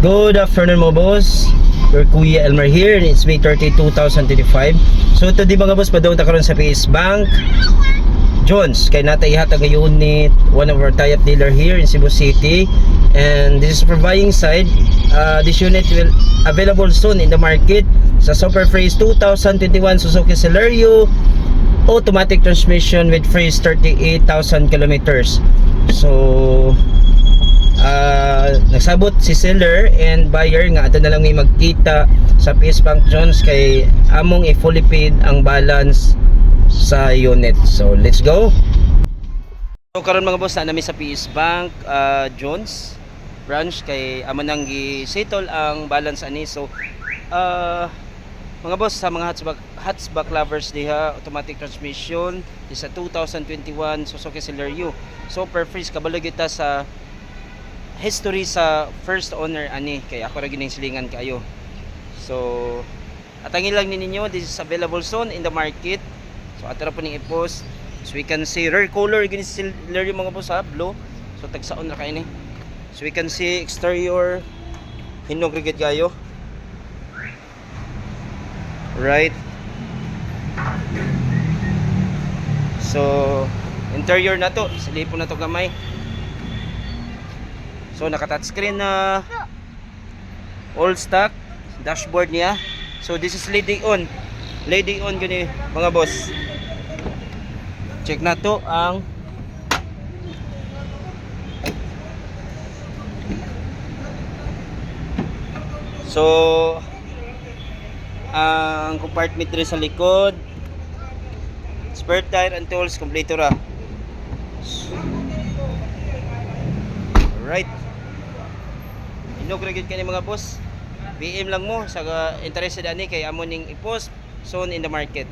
Good afternoon mga boss. Your Kuya Elmer here. It's May 30, 2025. So today mga boss, padawag ta karon sa PS Bank Jones. Kay natay hatag unit, one of our tie-up dealer here in Cebu City. And this is for buying side. This unit will available soon in the market sa Super Freeze 2021 Suzuki Celerio automatic transmission with freeze 38,000 kilometers. So nagsabot si seller and buyer nga ato na lang may magkita sa PS Bank Jones kay among i-fully paid ang balance sa unit. So let's go. So karon mga boss na nami sa PS Bank Jones branch kay amo nang gi-settle ang balance ani. So mga boss, sa mga hatchback lovers diha, automatic transmission di sa 2021 Suzuki Celerio. So per freeze kabalo kita sa history sa first owner ani kay ako ra gining silingan kayo. So atangin lang ninyo, this is available soon in the market. So atara po ning i-post. So we can see rare color gini Celerio mga boss ha, blue. So tagsaon ra kay ni. So we can see exterior hinog rigid kayo. Right. So interior na to, silipon na to gamay. So naka touchscreen na all stock dashboard niya. So this is lady on gani mga boss. Check na to ang so ang compartment rin sa likod, spare tire and tools kompleto ra. Alright, inog ra gyud kani mga boss. PM lang mo sa interested ani kay amo ning i-post soon in the market.